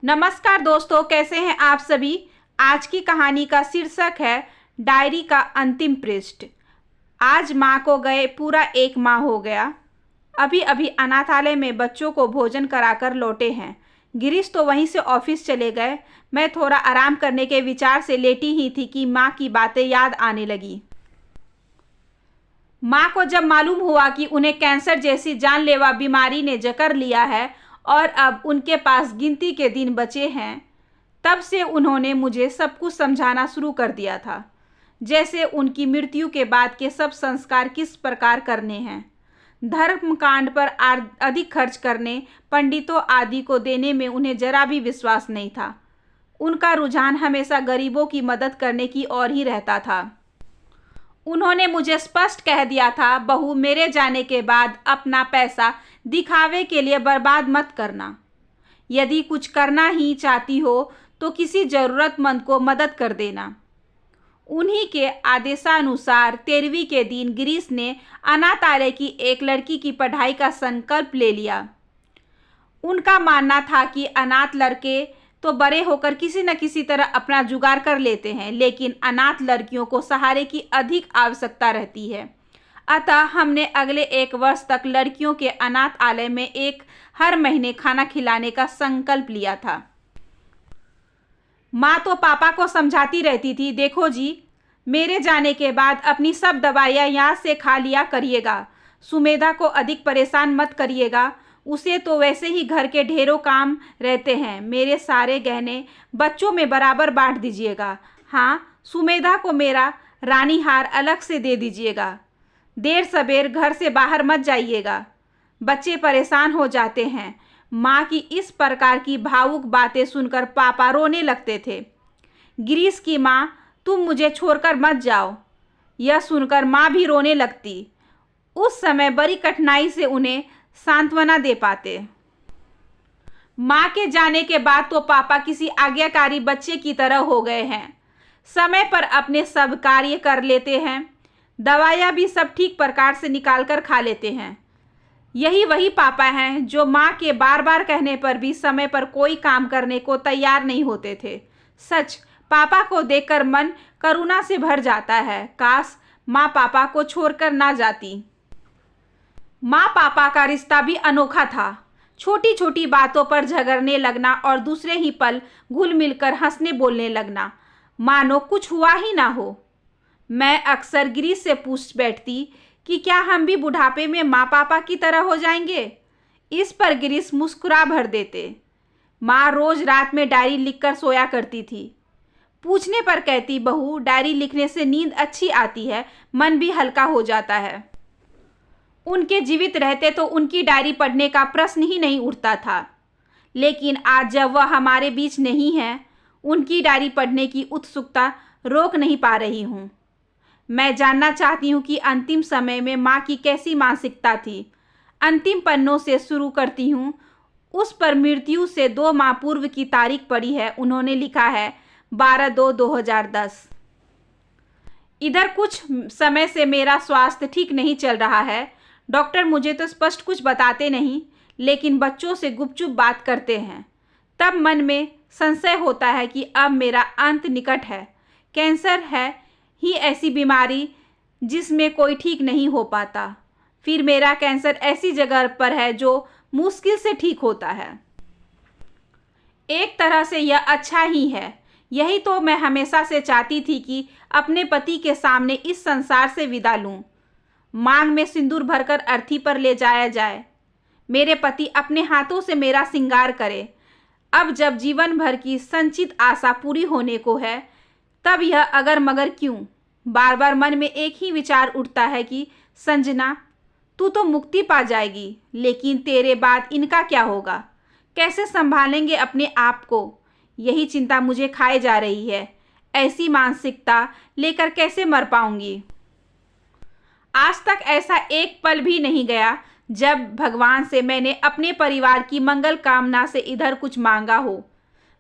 नमस्कार दोस्तों, कैसे हैं आप सभी। आज की कहानी का शीर्षक है डायरी का अंतिम पृष्ठ। आज माँ को गए पूरा 1 माह हो गया। अभी अभी अनाथालय में बच्चों को भोजन कराकर लौटे हैं। गिरीश तो वहीं से ऑफिस चले गए। मैं थोड़ा आराम करने के विचार से लेटी ही थी कि माँ की बातें याद आने लगी। माँ को जब मालूम हुआ कि उन्हें कैंसर जैसी जानलेवा बीमारी ने जकड़ लिया है और अब उनके पास गिनती के दिन बचे हैं, तब से उन्होंने मुझे सब कुछ समझाना शुरू कर दिया था। जैसे उनकी मृत्यु के बाद के सब संस्कार किस प्रकार करने हैं, धर्मकांड पर अधिक खर्च करने, पंडितों आदि को देने में उन्हें जरा भी विश्वास नहीं था। उनका रुझान हमेशा गरीबों की मदद करने की ओर ही रहता था। उन्होंने मुझे स्पष्ट कह दिया था, बहू, मेरे जाने के बाद अपना पैसा दिखावे के लिए बर्बाद मत करना। यदि कुछ करना ही चाहती हो तो किसी ज़रूरतमंद को मदद कर देना। उन्हीं के आदेशानुसार 13वीं के दिन गिरीश ने अनाथालय की एक लड़की की पढ़ाई का संकल्प ले लिया। उनका मानना था कि अनाथ लड़के तो बड़े होकर किसी न किसी तरह अपना जुगाड़ कर लेते हैं, लेकिन अनाथ लड़कियों को सहारे की अधिक आवश्यकता रहती है। अतः हमने अगले 1 वर्ष तक लड़कियों के अनाथालय में हर महीने खाना खिलाने का संकल्प लिया था। माँ तो पापा को समझाती रहती थी, देखो जी, मेरे जाने के बाद अपनी सब दवाइयाँ यहाँ से खा लिया करिएगा। सुमेधा को अधिक परेशान मत करिएगा, उसे तो वैसे ही घर के ढेरों काम रहते हैं। मेरे सारे गहने बच्चों में बराबर बांट दीजिएगा। हाँ, सुमेधा को मेरा रानी हार अलग से दे दीजिएगा। देर सबेर घर से बाहर मत जाइएगा, बच्चे परेशान हो जाते हैं। माँ की इस प्रकार की भावुक बातें सुनकर पापा रोने लगते थे। गिरीश की माँ, तुम मुझे छोड़कर मत जाओ, यह सुनकर माँ भी रोने लगती। उस समय बड़ी कठिनाई से उन्हें सांत्वना दे पाते। माँ के जाने के बाद तो पापा किसी आज्ञाकारी बच्चे की तरह हो गए हैं। समय पर अपने सब कार्य कर लेते हैं, दवाइयाँ भी सब ठीक प्रकार से निकाल कर खा लेते हैं। यही वही पापा हैं जो माँ के बार बार कहने पर भी समय पर कोई काम करने को तैयार नहीं होते थे। सच, पापा को देखकर मन करुणा से भर जाता है। काश माँ पापा को छोड़कर ना जाती। माँ पापा का रिश्ता भी अनोखा था। छोटी छोटी बातों पर झगड़ने लगना और दूसरे ही पल घुल मिलकर हंसने बोलने लगना, मानो कुछ हुआ ही ना हो। मैं अक्सर गिरीश से पूछ बैठती कि क्या हम भी बुढ़ापे में माँ पापा की तरह हो जाएंगे। इस पर गिरीश मुस्कुरा भर देते। माँ रोज रात में डायरी लिखकर सोया करती थी। पूछने पर कहती, बहू, डायरी लिखने से नींद अच्छी आती है, मन भी हल्का हो जाता है। उनके जीवित रहते तो उनकी डायरी पढ़ने का प्रश्न ही नहीं उठता था, लेकिन आज जब वह हमारे बीच नहीं है, उनकी डायरी पढ़ने की उत्सुकता रोक नहीं पा रही हूँ। मैं जानना चाहती हूँ कि अंतिम समय में माँ की कैसी मानसिकता थी। अंतिम पन्नों से शुरू करती हूँ। उस पर मृत्यु से 2 माह पूर्व की तारीख पड़ी है। उन्होंने लिखा है 12/2/2010। इधर कुछ समय से मेरा स्वास्थ्य ठीक नहीं चल रहा है। डॉक्टर मुझे तो स्पष्ट कुछ बताते नहीं, लेकिन बच्चों से गुपचुप बात करते हैं। तब मन में संशय होता है कि अब मेरा अंत निकट है। कैंसर है ही ऐसी बीमारी जिसमें कोई ठीक नहीं हो पाता। फिर मेरा कैंसर ऐसी जगह पर है जो मुश्किल से ठीक होता है। एक तरह से यह अच्छा ही है। यही तो मैं हमेशा से चाहती थी कि अपने पति के सामने इस संसार से विदा लूं। मांग में सिंदूर भरकर अर्थी पर ले जाया जाए। मेरे पति अपने हाथों से मेरा श्रृंगार करे। अब जब जीवन भर की संचित आशा पूरी होने को है, तब यह अगर मगर क्यों। बार बार मन में एक ही विचार उठता है कि संजना, तू तो मुक्ति पा जाएगी, लेकिन तेरे बाद इनका क्या होगा, कैसे संभालेंगे अपने आप को। यही चिंता मुझे खाए जा रही है। ऐसी मानसिकता लेकर कैसे मर पाऊंगी। आज तक ऐसा एक पल भी नहीं गया जब भगवान से मैंने अपने परिवार की मंगल कामना से इधर कुछ मांगा हो।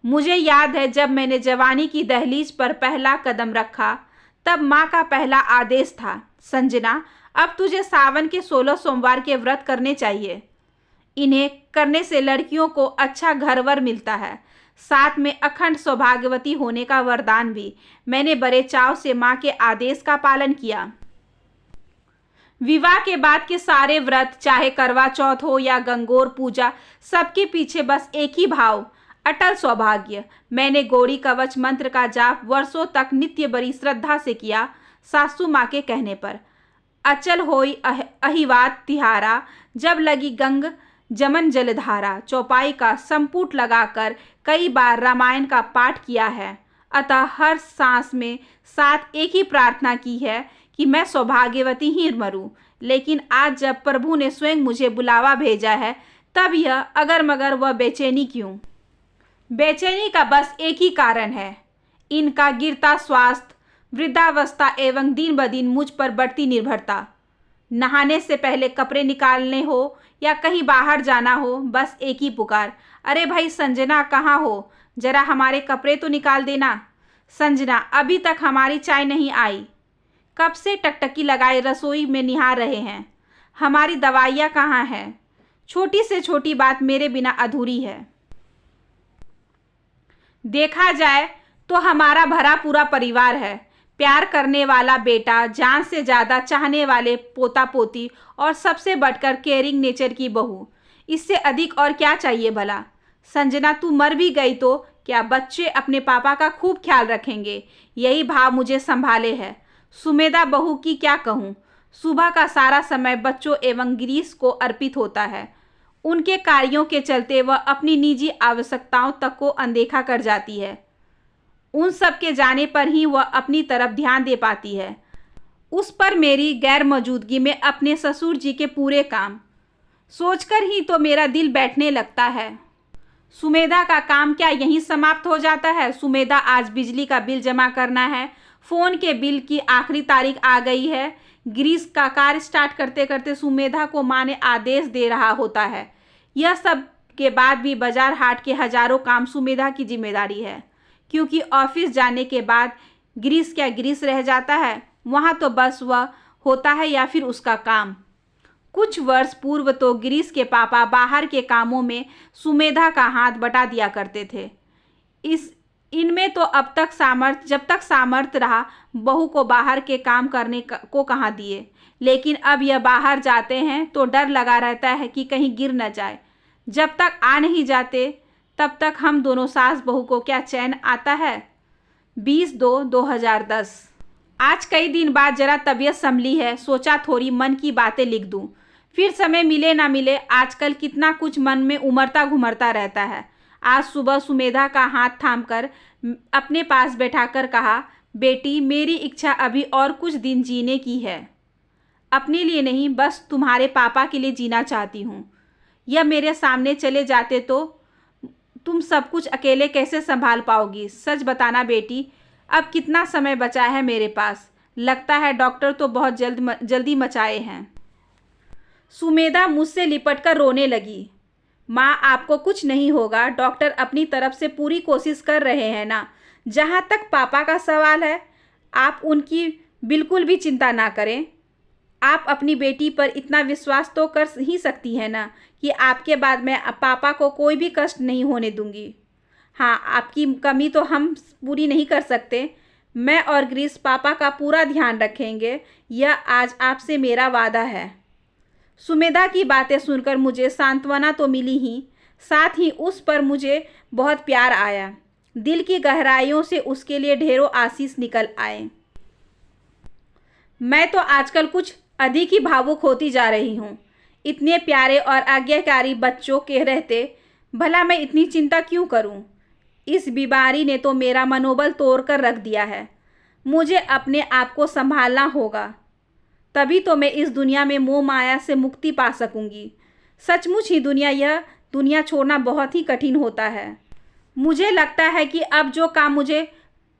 मुझे याद है, जब मैंने जवानी की दहलीज पर पहला कदम रखा, तब माँ का पहला आदेश था, संजना, अब तुझे सावन के 16 सोमवार के व्रत करने चाहिए। इन्हें करने से लड़कियों को अच्छा घरवर मिलता है, साथ में अखंड सौभाग्यवती होने का वरदान भी। मैंने बड़े चाव से माँ के आदेश का पालन किया। विवाह के बाद के सारे व्रत, चाहे करवा चौथ हो या गंगोर पूजा, सबके पीछे बस एक ही भाव, अटल सौभाग्य। मैंने गौरी कवच मंत्र का जाप वर्षों तक नित्य बड़ी श्रद्धा से किया। सासू माँ के कहने पर अचल होई अहिवात तिहारा, जब लगी गंग जमन जलधारा, चौपाई का संपुट लगाकर कई बार रामायण का पाठ किया है। अतः हर सांस में साथ एक ही प्रार्थना की है कि मैं सौभाग्यवती ही मरूं। लेकिन आज जब प्रभु ने स्वयं मुझे बुलावा भेजा है, तब यह अगर मगर वह बेचैनी क्यों? बेचैनी का बस एक ही कारण है, इनका गिरता स्वास्थ्य, वृद्धावस्था एवं दिन ब दिन मुझ पर बढ़ती निर्भरता। नहाने से पहले कपड़े निकालने हो या कहीं बाहर जाना हो, बस एक ही पुकार, अरे भाई संजना कहाँ हो, जरा हमारे कपड़े तो निकाल देना। संजना अभी तक हमारी चाय नहीं आई, कब से टकटकी लगाए रसोई में निहार रहे हैं। हमारी दवाइयाँ कहाँ हैं? छोटी से छोटी बात मेरे बिना अधूरी है। देखा जाए तो हमारा भरा पूरा परिवार है, प्यार करने वाला बेटा, जान से ज़्यादा चाहने वाले पोता पोती और सबसे बढ़कर केयरिंग नेचर की बहू। इससे अधिक और क्या चाहिए भला? संजना तू मर भी गई तो क्या बच्चे अपने पापा का खूब ख्याल रखेंगे, यही भाव मुझे संभाले है। सुमेधा बहू की क्या कहूँ, सुबह का सारा समय बच्चों एवं गिरीश को अर्पित होता है। उनके कार्यों के चलते वह अपनी निजी आवश्यकताओं तक को अनदेखा कर जाती है। उन सब के जाने पर ही वह अपनी तरफ ध्यान दे पाती है। उस पर मेरी गैर मौजूदगी में अपने ससुर जी के पूरे काम सोचकर ही तो मेरा दिल बैठने लगता है। सुमेधा का काम क्या यहीं समाप्त हो जाता है? सुमेधा आज बिजली का बिल जमा करना है, फ़ोन के बिल की आखिरी तारीख आ गई है। गिरीश का कार स्टार्ट करते करते सुमेधा को माँ ने आदेश दे रहा होता है। यह सब के बाद भी बाजार हाट के हजारों काम सुमेधा की जिम्मेदारी है, क्योंकि ऑफिस जाने के बाद गिरीश क्या गिरीश रह जाता है, वहाँ तो बस वह होता है या फिर उसका काम। कुछ वर्ष पूर्व तो गिरीश के पापा बाहर के कामों में सुमेधा का हाथ बटा दिया करते थे। इनमें तो अब तक जब तक सामर्थ्य रहा, बहू को बाहर के काम करने को कहाँ दिए। लेकिन अब यह बाहर जाते हैं तो डर लगा रहता है कि कहीं गिर न जाए। जब तक आ नहीं जाते तब तक हम दोनों सास बहू को क्या चैन आता है। 20/2/2010। आज कई दिन बाद जरा तबीयत संभली है, सोचा थोड़ी मन की बातें लिख दूं। फिर समय मिले ना मिले, आजकल कितना कुछ मन में उमड़ता घुमड़ता रहता है। आज सुबह सुमेधा का हाथ थामकर अपने पास बैठाकर कहा, बेटी मेरी इच्छा अभी और कुछ दिन जीने की है। अपने लिए नहीं, बस तुम्हारे पापा के लिए जीना चाहती हूँ। यह मेरे सामने चले जाते तो तुम सब कुछ अकेले कैसे संभाल पाओगी? सच बताना बेटी, अब कितना समय बचा है मेरे पास? लगता है डॉक्टर तो बहुत जल्दी मचाए हैं। सुमेधा मुझसे लिपटकर रोने लगी। माँ आपको कुछ नहीं होगा, डॉक्टर अपनी तरफ से पूरी कोशिश कर रहे हैं ना। जहाँ तक पापा का सवाल है, आप उनकी बिल्कुल भी चिंता ना करें। आप अपनी बेटी पर इतना विश्वास तो कर ही सकती हैं ना कि आपके बाद मैं पापा को कोई भी कष्ट नहीं होने दूंगी। हाँ, आपकी कमी तो हम पूरी नहीं कर सकते। मैं और गिरीश पापा का पूरा ध्यान रखेंगे, यह आज आपसे मेरा वादा है। सुमेधा की बातें सुनकर मुझे सांत्वना तो मिली ही, साथ ही उस पर मुझे बहुत प्यार आया। दिल की गहराइयों से उसके लिए ढेरों आशीष निकल आए। मैं तो आजकल कुछ अधिक ही भावुक होती जा रही हूँ। इतने प्यारे और आज्ञाकारी बच्चों के रहते भला मैं इतनी चिंता क्यों करूँ? इस बीमारी ने तो मेरा मनोबल तोड़ कर रख दिया है। मुझे अपने आप को संभालना होगा, तभी तो मैं इस दुनिया में मोह माया से मुक्ति पा सकूंगी। सचमुच ही यह दुनिया छोड़ना बहुत ही कठिन होता है। मुझे लगता है कि अब जो काम मुझे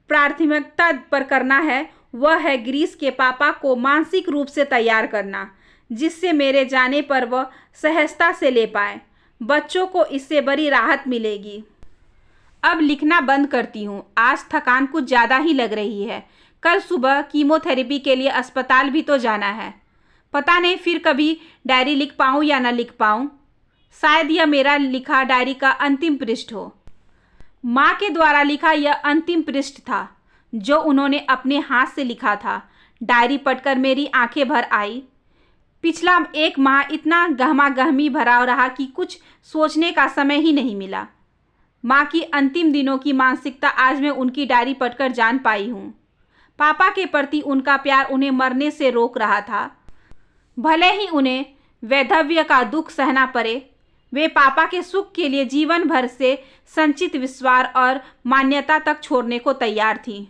प्राथमिकता पर करना है वह है गिरीश के पापा को मानसिक रूप से तैयार करना, जिससे मेरे जाने पर वह सहजता से ले पाए। बच्चों को इससे बड़ी राहत मिलेगी। अब लिखना बंद करती हूँ, आज थकान कुछ ज़्यादा ही लग रही है। कल सुबह कीमोथेरेपी के लिए अस्पताल भी तो जाना है। पता नहीं फिर कभी डायरी लिख पाऊँ या ना लिख पाऊँ। शायद यह मेरा लिखा डायरी का अंतिम पृष्ठ हो। माँ के द्वारा लिखा यह अंतिम पृष्ठ था जो उन्होंने अपने हाथ से लिखा था। डायरी पढ़कर मेरी आंखें भर आई। पिछला 1 माह इतना गहमा-गहमी भरा रहा कि कुछ सोचने का समय ही नहीं मिला। माँ की अंतिम दिनों की मानसिकता आज मैं उनकी डायरी पढ़कर जान पाई हूँ। पापा के प्रति उनका प्यार उन्हें मरने से रोक रहा था। भले ही उन्हें वैधव्य का दुख सहना पड़े, वे पापा के सुख के लिए जीवन भर से संचित विश्वास और मान्यता तक छोड़ने को तैयार थी।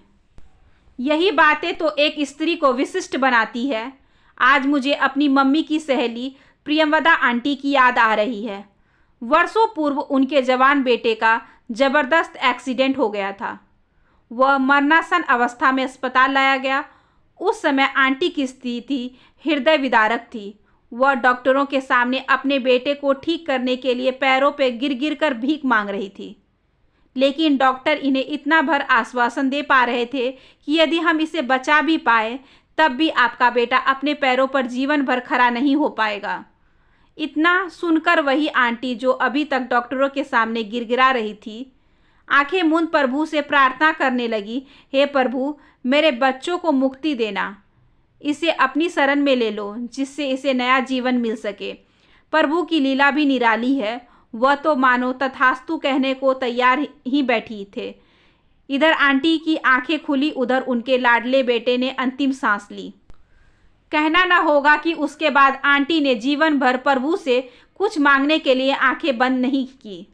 यही बातें तो एक स्त्री को विशिष्ट बनाती है। आज मुझे अपनी मम्मी की सहेली प्रियंवदा आंटी की याद आ रही है। वर्षों पूर्व उनके जवान बेटे का जबरदस्त एक्सीडेंट हो गया था। वह मरणासन अवस्था में अस्पताल लाया गया। उस समय आंटी की स्थिति हृदय विदारक थी। वह डॉक्टरों के सामने अपने बेटे को ठीक करने के लिए पैरों पर गिर गिर कर भीख मांग रही थी, लेकिन डॉक्टर इन्हें इतना भर आश्वासन दे पा रहे थे कि यदि हम इसे बचा भी पाए तब भी आपका बेटा अपने पैरों पर जीवन भर खड़ा नहीं हो पाएगा। इतना सुनकर वही आंटी जो अभी तक डॉक्टरों के सामने गिड़गिड़ा रही थी, आंखें मूंद प्रभु से प्रार्थना करने लगी, हे प्रभु, मेरे बच्चों को मुक्ति देना, इसे अपनी शरण में ले लो जिससे इसे नया जीवन मिल सके। प्रभु की लीला भी निराली है। वह तो मानो तथास्तु कहने को तैयार ही बैठी थे। इधर आंटी की आंखें खुली, उधर उनके लाडले बेटे ने अंतिम सांस ली। कहना न होगा कि उसके बाद आंटी ने जीवन भर प्रभु से कुछ मांगने के लिए आंखें बंद नहीं की।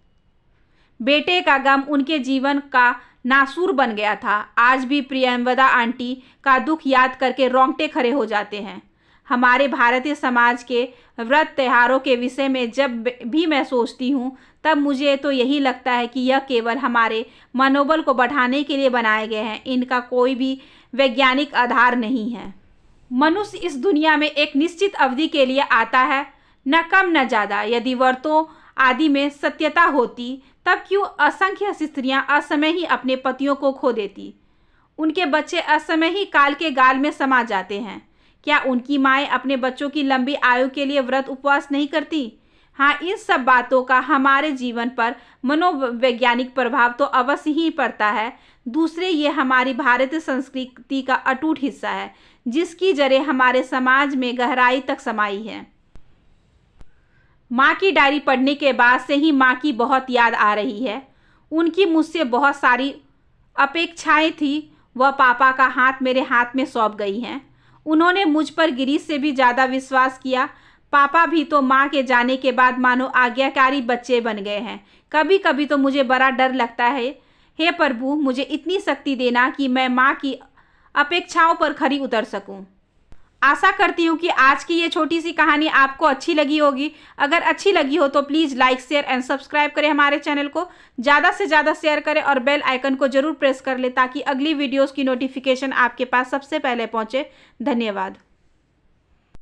बेटे का गम उनके जीवन का नासूर बन गया था। आज भी प्रियंवदा आंटी का दुख याद करके रोंगटे खड़े हो जाते हैं। हमारे भारतीय समाज के व्रत त्योहारों के विषय में जब भी मैं सोचती हूँ तब मुझे तो यही लगता है कि यह केवल हमारे मनोबल को बढ़ाने के लिए बनाए गए हैं। इनका कोई भी वैज्ञानिक आधार नहीं है। मनुष्य इस दुनिया में एक निश्चित अवधि के लिए आता है, न कम न ज़्यादा। यदि व्रतों आदि में सत्यता होती तब क्यों असंख्य स्त्रियां असमय ही अपने पतियों को खो देती? उनके बच्चे असमय ही काल के गाल में समा जाते हैं। क्या उनकी माएँ अपने बच्चों की लंबी आयु के लिए व्रत उपवास नहीं करती? हाँ, इन सब बातों का हमारे जीवन पर मनोवैज्ञानिक प्रभाव तो अवश्य ही पड़ता है। दूसरे, ये हमारी भारतीय संस्कृति का अटूट हिस्सा है जिसकी जड़ें हमारे समाज में गहराई तक समाई हैं। माँ की डायरी पढ़ने के बाद से ही माँ की बहुत याद आ रही है। उनकी मुझसे बहुत सारी अपेक्षाएं थी, वह पापा का हाथ मेरे हाथ में सौंप गई हैं। उन्होंने मुझ पर गिरीश से भी ज़्यादा विश्वास किया। पापा भी तो माँ के जाने के बाद मानो आज्ञाकारी बच्चे बन गए हैं। कभी कभी तो मुझे बड़ा डर लगता है। हे प्रभु, मुझे इतनी शक्ति देना कि मैं माँ की अपेक्षाओं पर खरी उतर सकूं। आशा करती हूँ कि आज की ये छोटी सी कहानी आपको अच्छी लगी होगी। अगर अच्छी लगी हो तो please like, share and subscribe करें हमारे चैनल को। ज़्यादा से ज़्यादा शेयर करें और बेल आइकन को ज़रूर प्रेस कर लें ताकि अगली वीडियोज़ की नोटिफिकेशन आपके पास सबसे पहले पहुँचे। धन्यवाद।